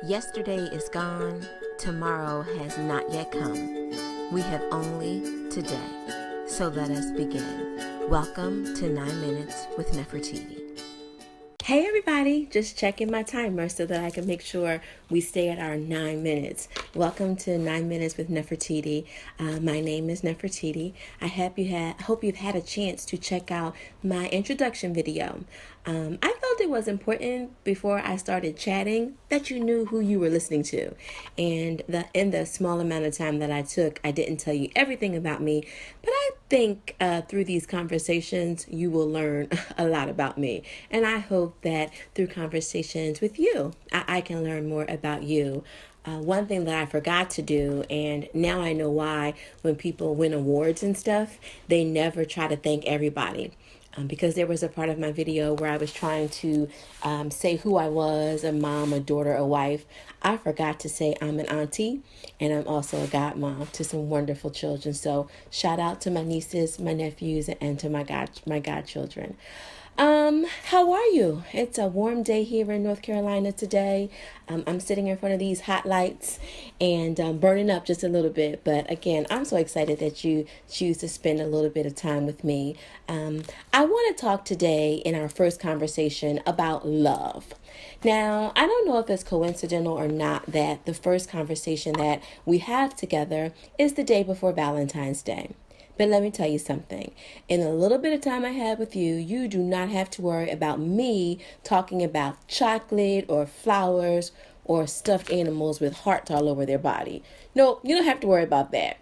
Yesterday is gone, tomorrow has not yet come. We have only today. So let us begin. Welcome to 9 Minutes with Nefertiti. Hey everybody, just checking my timer so that I can make sure we stay at our 9 minutes. Welcome to 9 Minutes with Nefertiti. My name is Nefertiti. I hope you've had a chance to check out my introduction video. I felt it was important before I started chatting that you knew who you were listening to. And in the small amount of time that I took, I didn't tell you everything about me, but I think through these conversations, you will learn a lot about me. And I hope that through conversations with you, I can learn more about you. One thing that I forgot to do, and now I know why, when people win awards and stuff, they never try to thank everybody. Because there was a part of my video where I was trying to say who I was, a mom, a daughter, a wife. I forgot to say I'm an auntie, and I'm also a godmom to some wonderful children. So shout out to my nieces, my nephews, and to my godchildren. How are you? It's a warm day here in North Carolina today. I'm sitting in front of these hot lights and burning up just a little bit. But again, I'm so excited that you choose to spend a little bit of time with me. I want to talk today in our first conversation about love. Now, I don't know if it's coincidental or not that the first conversation that we have together is the day before Valentine's Day. But let me tell you something. In a little bit of time I had with you, you do not have to worry about me talking about chocolate or flowers or stuffed animals with hearts all over their body. No, you don't have to worry about that.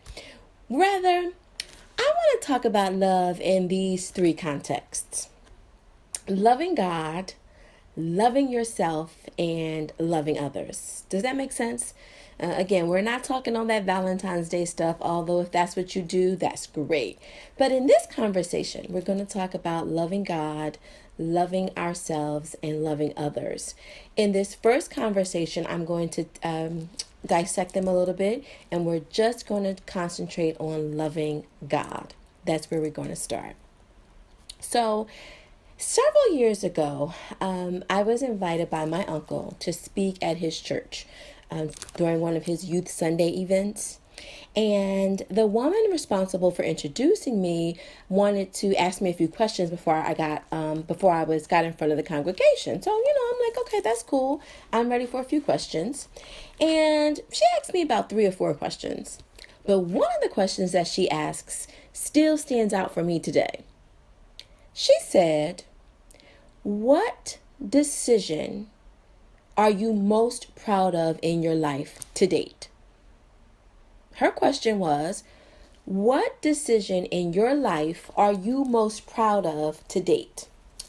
Rather, I want to talk about love in these three contexts. Loving God, loving yourself, and loving others. Does that make sense? Again, we're not talking on that Valentine's Day stuff, although if that's what you do, that's great. But in this conversation, we're going to talk about loving God, loving ourselves, and loving others. In this first conversation, I'm going to dissect them a little bit, and we're just going to concentrate on loving God. That's where we're going to start. So, several years ago, I was invited by my uncle to speak at his church during one of his Youth Sunday events. And the woman responsible for introducing me wanted to ask me a few questions before I got in front of the congregation. So, I'm like, okay, that's cool. I'm ready for a few questions. And she asked me about 3 or 4 questions. But one of the questions that she asks still stands out for me today. She said, "What decision are you most proud of in your life to date?" Her question was, what decision in your life are you most proud of to date?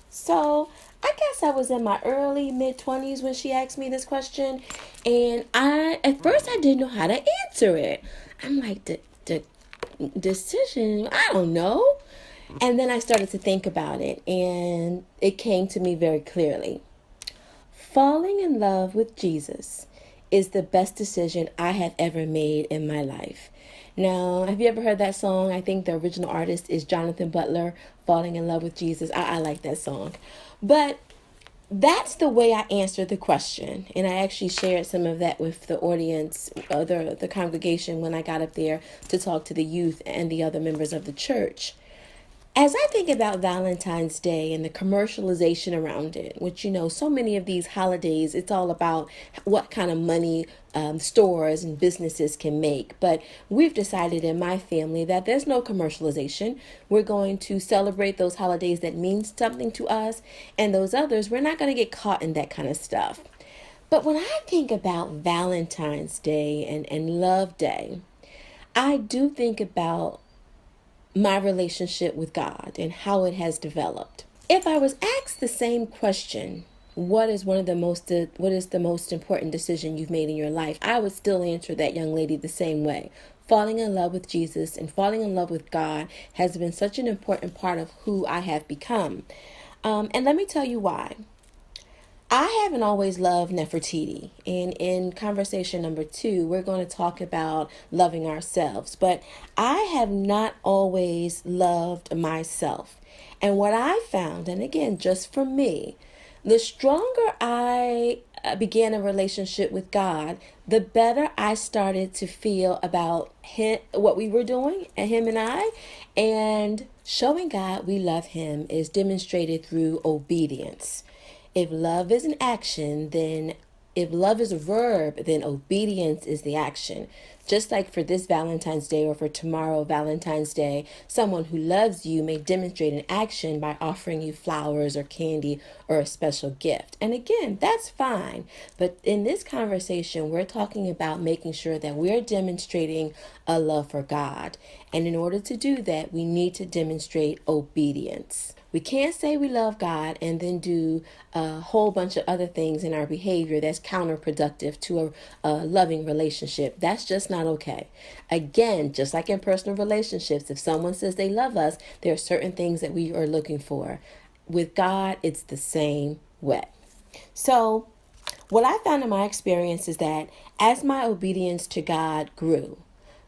So I guess I was in my early mid-20s when she asked me this question. And at first I didn't know how to answer it. I'm like, the decision, I don't know. And then I started to think about it, and it came to me very clearly. Falling in love with Jesus is the best decision I have ever made in my life. Now, have you ever heard that song? I think the original artist is Jonathan Butler, Falling in Love with Jesus. I like that song. But that's the way I answered the question. And I actually shared some of that with the audience, the congregation, when I got up there to talk to the youth and the other members of the church. As I think about Valentine's Day and the commercialization around it, which, so many of these holidays, it's all about what kind of money stores and businesses can make. But we've decided in my family that there's no commercialization. We're going to celebrate those holidays that mean something to us, and those others, we're not going to get caught in that kind of stuff. But when I think about Valentine's Day and Love Day, I do think about my relationship with God and how it has developed. If I was asked the same question, what is the most important decision you've made in your life, I would still answer that young lady the same way. Falling in love with Jesus and falling in love with God has been such an important part of who I have become. And let me tell you why. I haven't always loved Nefertiti. And in conversation number 2, we're going to talk about loving ourselves. But I have not always loved myself. And what I found, and again, just for me, the stronger I began a relationship with God, the better I started to feel about him, what we were doing, and him and I. And showing God we love him is demonstrated through obedience. If love is an action, then if love is a verb, then obedience is the action. Just like for this Valentine's Day or for tomorrow, Valentine's Day, someone who loves you may demonstrate an action by offering you flowers or candy or a special gift. And again, that's fine. But in this conversation, we're talking about making sure that we're demonstrating a love for God. And in order to do that, we need to demonstrate obedience. We can't say we love God and then do a whole bunch of other things in our behavior that's counterproductive to a loving relationship. That's just not okay. Again, just like in personal relationships, if someone says they love us, there are certain things that we are looking for. With God, it's the same way. So what I found in my experience is that as my obedience to God grew,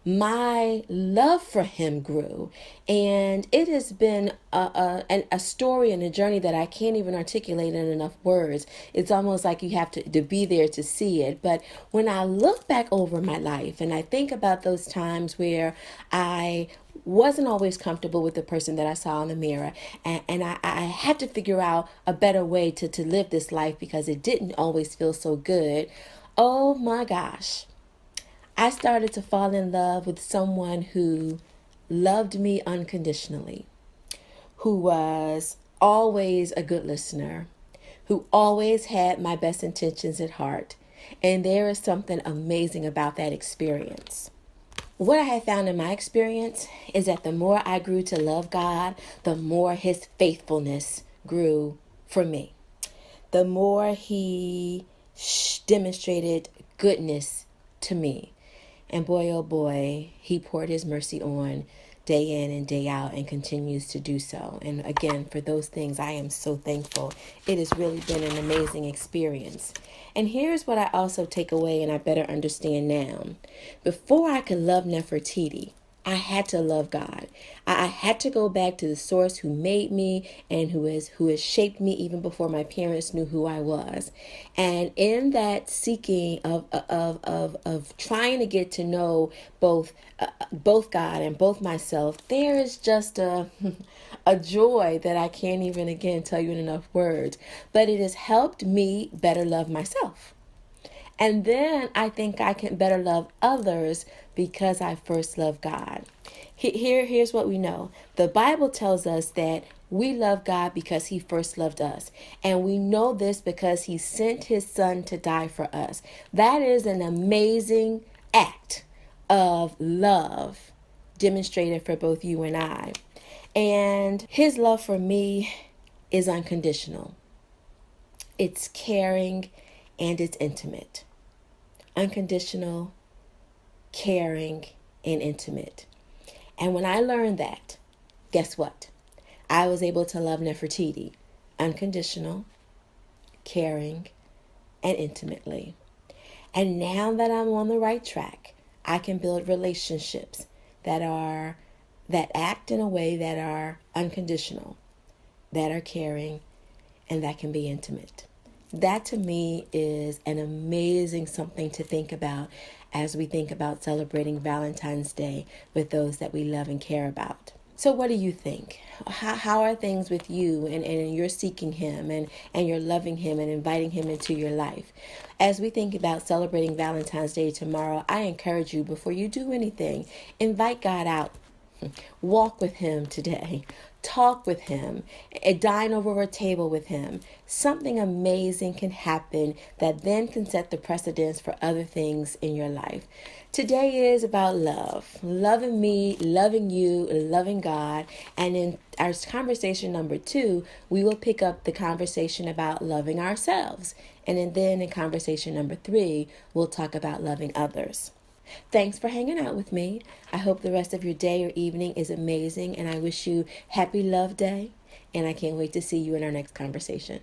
my love for him grew, and it has been a story and a journey that I can't even articulate in enough words. It's almost like you have to be there to see it. But when I look back over my life and I think about those times where I wasn't always comfortable with the person that I saw in the mirror, and I had to figure out a better way to live this life because it didn't always feel so good. Oh my gosh. I started to fall in love with someone who loved me unconditionally, who was always a good listener, who always had my best intentions at heart. And there is something amazing about that experience. What I have found in my experience is that the more I grew to love God, the more his faithfulness grew for me. The more he demonstrated goodness to me. And boy, oh boy, he poured his mercy on day in and day out and continues to do so. And again, for those things, I am so thankful. It has really been an amazing experience. And here's what I also take away and I better understand now. Before I could love Nefertiti, I had to love God. I had to go back to the source who made me and who has shaped me even before my parents knew who I was. And in that seeking of trying to get to know both God and both myself, there is just a joy that I can't even again tell you in enough words. But it has helped me better love myself. And then I think I can better love others because I first love God. Here's what we know. The Bible tells us that we love God because he first loved us. And we know this because he sent his son to die for us. That is an amazing act of love demonstrated for both you and I. And his love for me is unconditional. It's caring and it's intimate. Unconditional, caring, and intimate. And when I learned that, guess what? I was able to love Nefertiti unconditional, caring, and intimately. And now that I'm on the right track, I can build relationships that act in a way that are unconditional, that are caring, and that can be intimate. That to me is an amazing something to think about as we think about celebrating Valentine's Day with those that we love and care about. So what do you think? How are things with you and you're seeking him and you're loving him and inviting him into your life? As we think about celebrating Valentine's Day tomorrow, I encourage you before you do anything, invite God out. Walk with him today. Talk with him. Dine over a table with him. Something amazing can happen that then can set the precedence for other things in your life. Today is about love. Loving me, loving you, loving God. And in our conversation number 2, we will pick up the conversation about loving ourselves. And then in conversation number 3, we'll talk about loving others. Thanks for hanging out with me. I hope the rest of your day or evening is amazing, and I wish you happy Love Day, and I can't wait to see you in our next conversation.